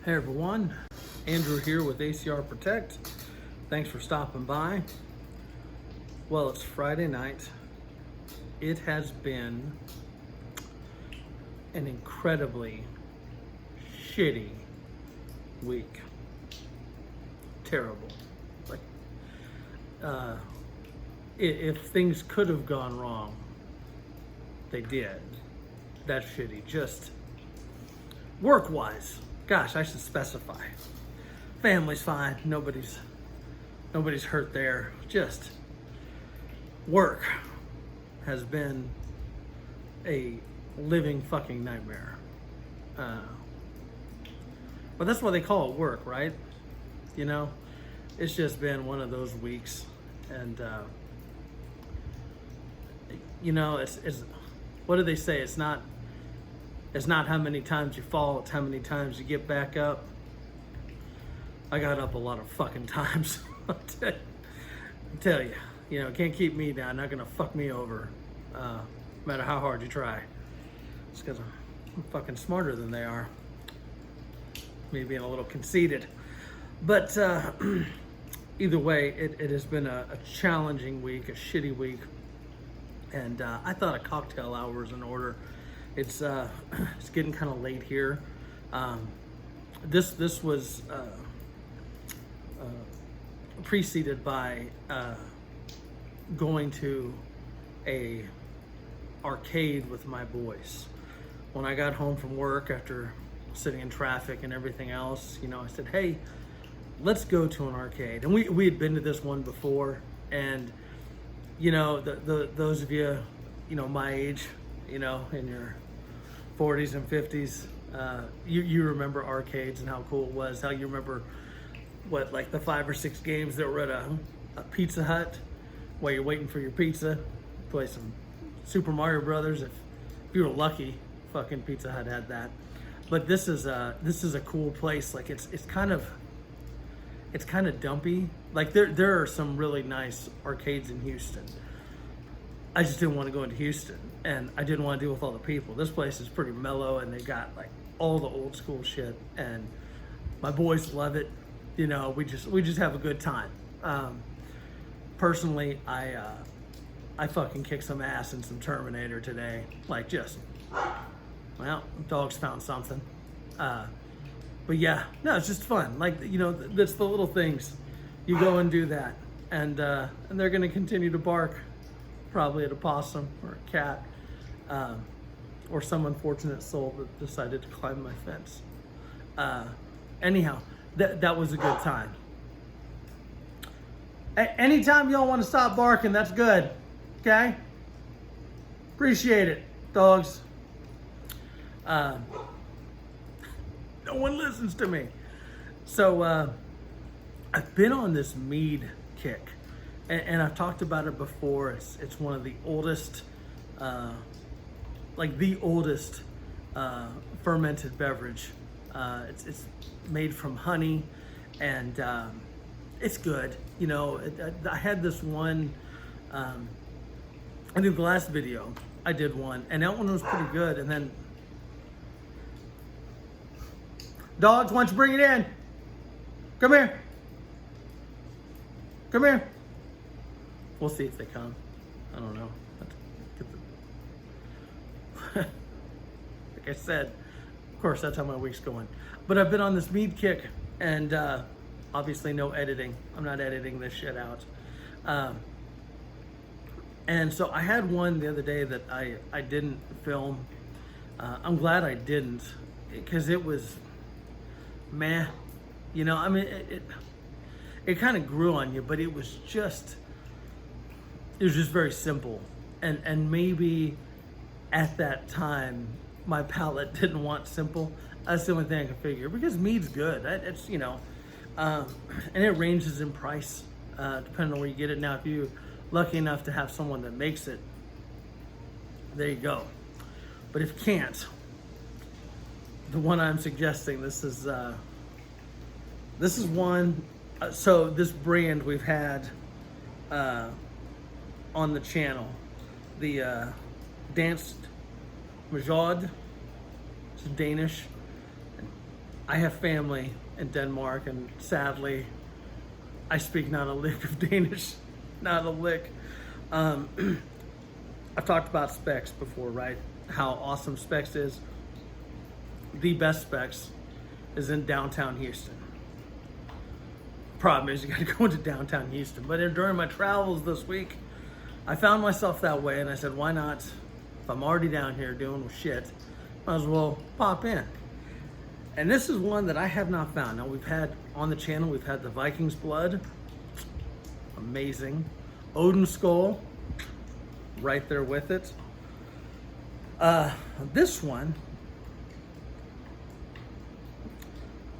Hey everyone, Andrew here with ACR Protect. Thanks for stopping by. Well, it's Friday night. It has been an incredibly shitty week. Terrible. Like, if things could have gone wrong, they did. That's shitty. Just work-wise. Gosh, I should specify. Family's fine. Nobody's hurt there. Just work has been a living fucking nightmare. But that's why they call it work, right? You know, it's just been one of those weeks, and you know, it's what do they say? It's not how many times you fall, it's how many times you get back up. I got up a lot of fucking times. I tell you, you know, can't keep me down, not gonna fuck me over, no matter how hard you try. It's because I'm fucking smarter than they are. Me being a little conceited. But either way, it has been a challenging week, a shitty week. And I thought a cocktail hour was in order. It's getting kind of late here. This was preceded by going to a arcade with my boys. When I got home from work after sitting in traffic and everything else, you know, I said, hey, let's go to an arcade. And we had been to this one before, and you know, those of you, you know, my age, you know, in your 40s and 50s, you remember arcades and how cool it was, how you remember what, like the 5 or 6 games that were at a Pizza Hut while you're waiting for your pizza, play some Super Mario Brothers. If you were lucky, fucking Pizza Hut had that. But this is a cool place. Like it's kind of dumpy. Like there are some really nice arcades in Houston. I just didn't want to go into Houston, and I didn't want to deal with all the people. This place is pretty mellow, and they got like all the old school shit, and my boys love it. You know, we just have a good time. Personally, I fucking kicked some ass in some Terminator today. Like just, well, dogs found something. But yeah, no, it's just fun. Like, you know, that's the little things. You go and do that, and they're gonna continue to bark, probably at a possum or a cat, or some unfortunate soul that decided to climb my fence. Anyhow, that was a good time. Anytime y'all want to stop barking, that's good. Okay? Appreciate it, dogs. No one listens to me. So I've been on this mead kick, and I've talked about it before. It's one of the oldest, like the oldest fermented beverage. It's made from honey, and it's good. You know, I had this one. I think the last video I did one, and that one was pretty good. And then, dogs, why don't you bring it in? Come here. Come here. We'll see if they come. I don't know. Like I said, of course, that's how my week's going. But I've been on this mead kick, and obviously no editing. I'm not editing this shit out. And so I had one the other day that I didn't film. I'm glad I didn't, because it was meh. You know, I mean, it kind of grew on you, but it was just very simple. And maybe at that time, my palate didn't want simple. That's the only thing I can figure, because mead's good. It's, you know, and it ranges in price, depending on where you get it. Now, if you're lucky enough to have someone that makes it, there you go. But if you can't, the one I'm suggesting, this is one. So this brand we've had on the channel, the Dansk Mjod. It's Danish. I have family in Denmark, and sadly, I speak not a lick of Danish, not a lick. I've talked about Specs before, right? How awesome Specs is. The best Specs is in downtown Houston. Problem is, you got to go into downtown Houston. But during my travels this week, I found myself that way, and I said, why not? If I'm already down here doing shit, might as well pop in. And this is one that I have not found. Now, we've had on the channel, we've had the Viking's Blood, amazing. Odin Skull, right there with it. This one,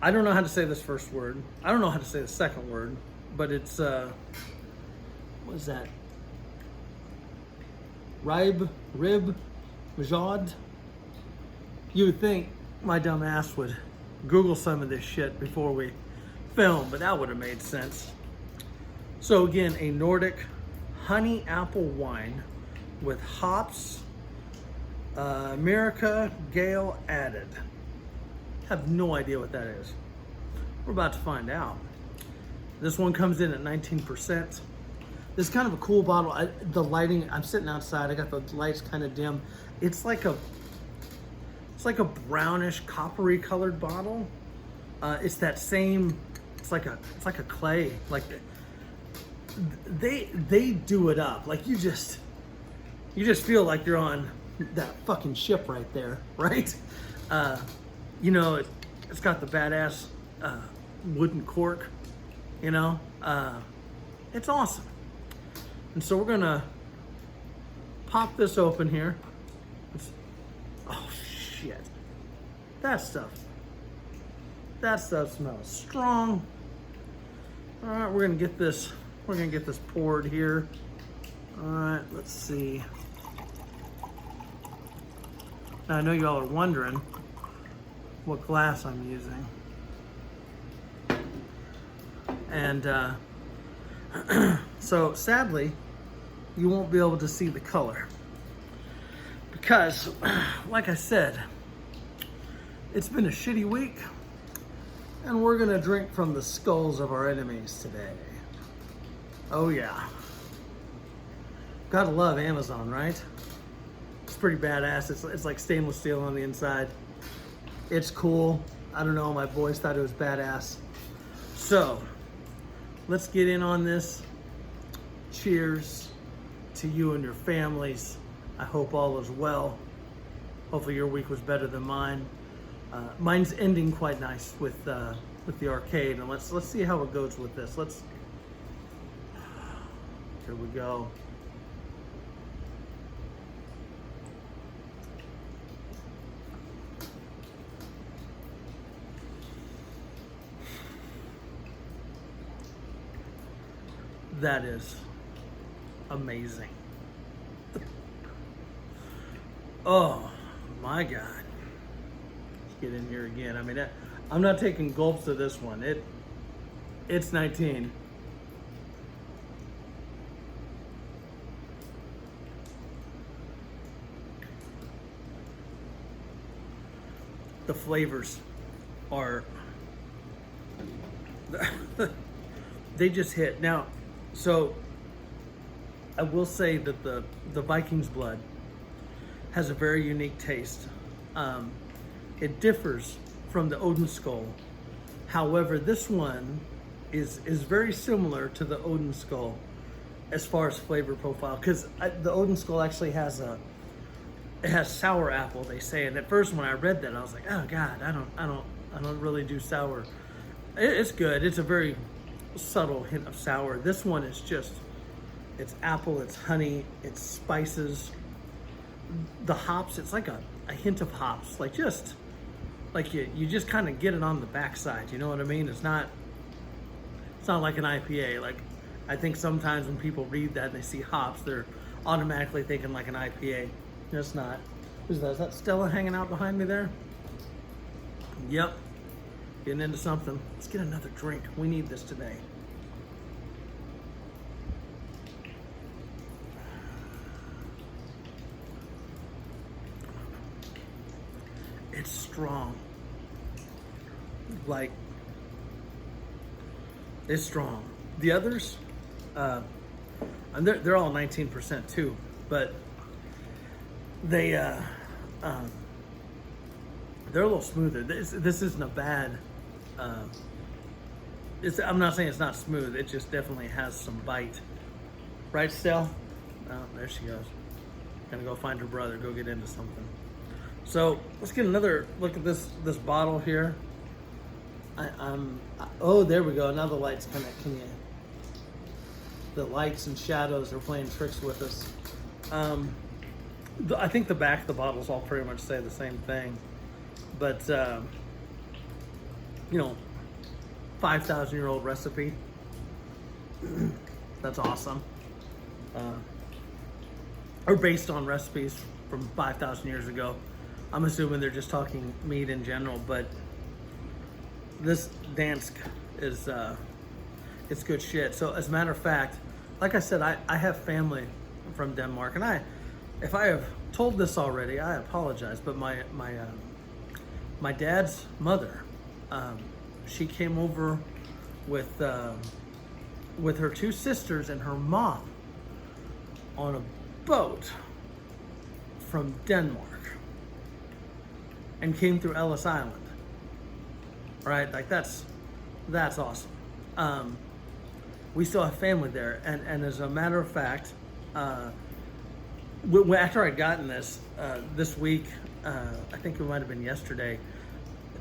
I don't know how to say this first word. I don't know how to say the second word, but it's, what is that? Ribe, Mjod. You would think my dumb ass would Google some of this shit before we film, but that would have made sense. So again, a Nordic honey apple wine with hops, America Gale added. Have no idea what that is. We're about to find out. This one comes in at 19%. This is kind of a cool bottle. The lighting, I'm sitting outside, I got the lights kind of dim. It's like a brownish, coppery colored bottle. It's that same, it's like a clay. Like they do it up. Like you just feel like you're on that fucking ship right there, right? You know, it's got the badass wooden cork, you know? It's awesome. And so we're gonna pop this open here. Oh shit. That stuff smells strong. All right, we're gonna get this poured here. All right, let's see. Now I know y'all are wondering what glass I'm using. And so sadly, you won't be able to see the color because, like I said, it's been a shitty week, and we're gonna drink from the skulls of our enemies today. Oh yeah. Gotta love Amazon, right? It's pretty badass. It's like stainless steel on the inside. It's cool. I don't know, my boys thought it was badass. So, let's get in on this. Cheers to you and your families. I hope all is well. Hopefully your week was better than mine. Mine's ending quite nice with the arcade, and let's see how it goes with this. Here we go. That is amazing. Oh my God. Let's get in here again. I mean, I'm not taking gulps of this one. It's 19. The flavors are, they just hit. Now, so I will say that the Viking's Blood has a very unique taste. It differs from the Odin Skull. However, this one is very similar to the Odin Skull as far as flavor profile, because the Odin Skull actually has it has sour apple, they say. And at first when I read that, I was like, oh God, I don't really do sour. It's good. It's a very subtle hint of sour. This one is just, it's apple, it's honey, it's spices. The hops, it's like a hint of hops, like just like you just kind of get it on the backside, you know what I mean? It's not like an IPA. Like, I think sometimes when people read that and they see hops, they're automatically thinking like an IPA. It's not. Who's that? Is that Stella hanging out behind me there? Yep. Getting into something. Let's get another drink. We need this today. It's strong. Like, it's strong. The others, and they're all 19% too, but they're a little smoother. This isn't a bad. I'm not saying it's not smooth. It just definitely has some bite. Right, Stell? Oh, there she goes. Gonna go find her brother. Go get into something. So let's get another look at this bottle here. Oh, there we go. Now the lights the lights and shadows are playing tricks with us. I think the back of the bottles all pretty much say the same thing, but 5,000-year-old recipe. That's awesome. Or based on recipes from 5,000 years ago. I'm assuming they're just talking meat in general, but this Dansk is it's good shit. So as a matter of fact, like I said, I have family from Denmark, and if I have told this already, I apologize. But my dad's mother, she came over with her two sisters and her mom on a boat from Denmark and came through Ellis Island. Right, like that's awesome. We still have family there, and as a matter of fact, after I'd gotten this week, I think it might have been yesterday.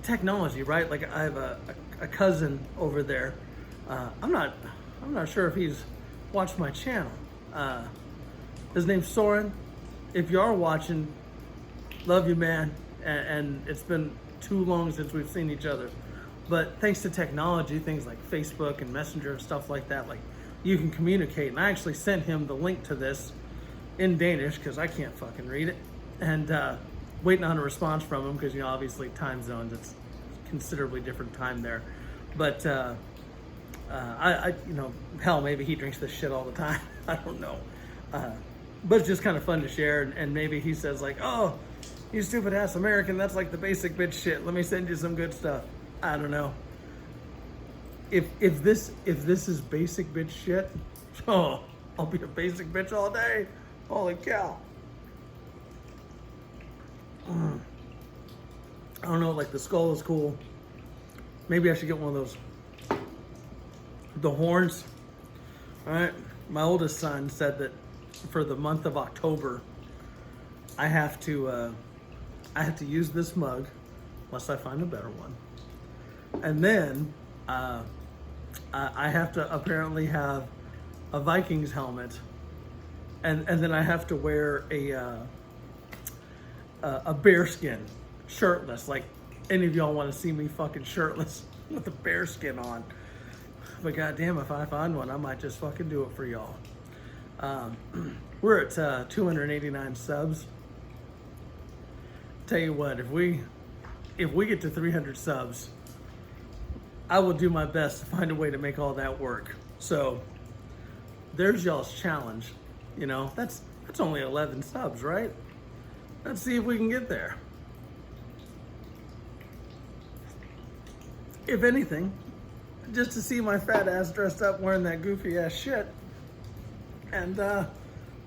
Technology, right? Like I have a cousin over there. I'm not sure if he's watched my channel. His name's Soren. If you are watching, love you, man. And it's been too long since we've seen each other. But thanks to technology, things like Facebook and Messenger and stuff like that, like you can communicate. And I actually sent him the link to this in Danish because I can't fucking read it. And waiting on a response from him because, obviously time zones, it's considerably different time there. But hell, maybe he drinks this shit all the time. I don't know. But it's just kind of fun to share. And maybe he says like, oh, you stupid ass American, that's like the basic bitch shit. Let me send you some good stuff. I don't know. If this is basic bitch shit, oh, I'll be a basic bitch all day. Holy cow. I don't know, like the skull is cool. Maybe I should get one of those. The horns. All right. My oldest son said that for the month of October, I have to use this mug, unless I find a better one. And then I have to apparently have a Vikings helmet, and then I have to wear a bearskin, shirtless. Like any of y'all want to see me fucking shirtless with a bearskin on? But goddamn, if I find one, I might just fucking do it for y'all. We're at 289 subs. Tell you what, if we get to 300 subs, I will do my best to find a way to make all that work. So there's y'all's challenge. That's only 11 subs, right? Let's see if we can get there. If anything, just to see my fat ass dressed up wearing that goofy ass shit, and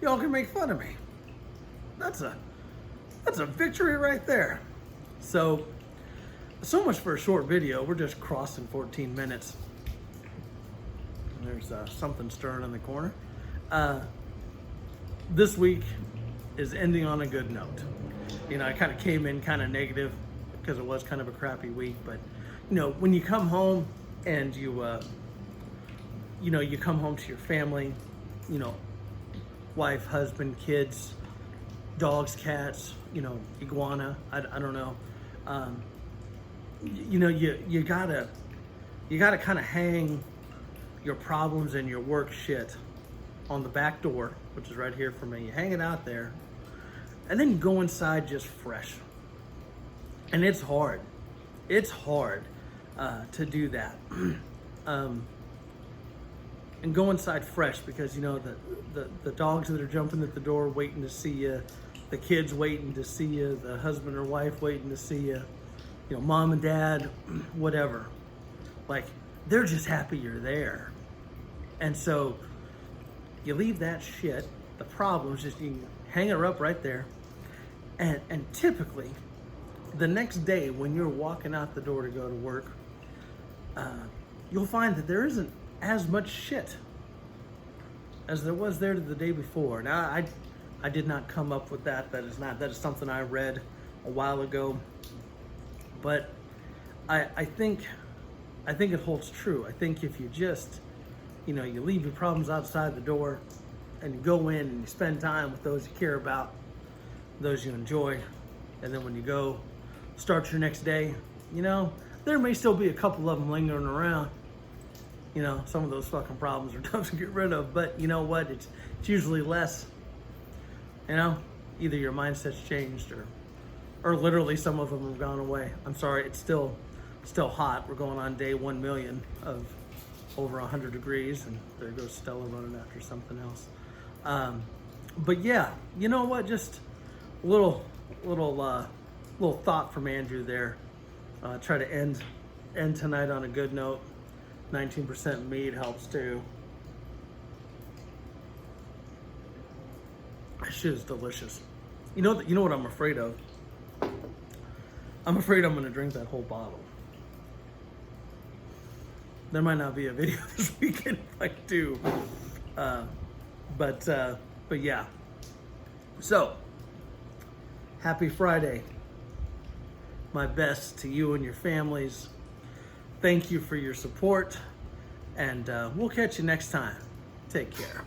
y'all can make fun of me. That's a victory right there. So much for a short video. We're just crossing 14 minutes. There's something stirring in the corner. This week is ending on a good note. I kind of came in kind of negative because it was kind of a crappy week, but when you come home and you come home to your family, wife, husband, kids, dogs, cats, iguana, I don't know. You gotta kind of hang your problems and your work shit on the back door, which is right here for me. You hang it out there, and then you go inside just fresh. And it's hard. It's hard to do that. And go inside fresh because the dogs that are jumping at the door waiting to see you, the kids waiting to see you, the husband or wife waiting to see you. mom and dad, whatever, like they're just happy you're there. And so you leave that shit, the problems, just you hang her up right there. And typically, the next day when you're walking out the door to go to work, you'll find that there isn't as much shit as there was there the day before. Now, I did not come up with that. That is something I read a while ago. But I think it holds true. I think if you just, you leave your problems outside the door and you go in and you spend time with those you care about, those you enjoy, and then when you go start your next day, there may still be a couple of them lingering around. Some of those fucking problems are tough to get rid of, but you know what? It's usually less. Either your mindset's changed or literally some of them have gone away. I'm sorry, it's still hot. We're going on day 1 million of over 100 degrees, and there goes Stella running after something else. But yeah, you know what? Just a little thought from Andrew there. Try to end tonight on a good note. 19% mead helps too. That shit is delicious. You know what I'm afraid of? I'm afraid I'm gonna drink that whole bottle. There might not be a video this weekend if I do. But yeah. So, happy Friday. My best to you and your families. Thank you for your support, and we'll catch you next time. Take care.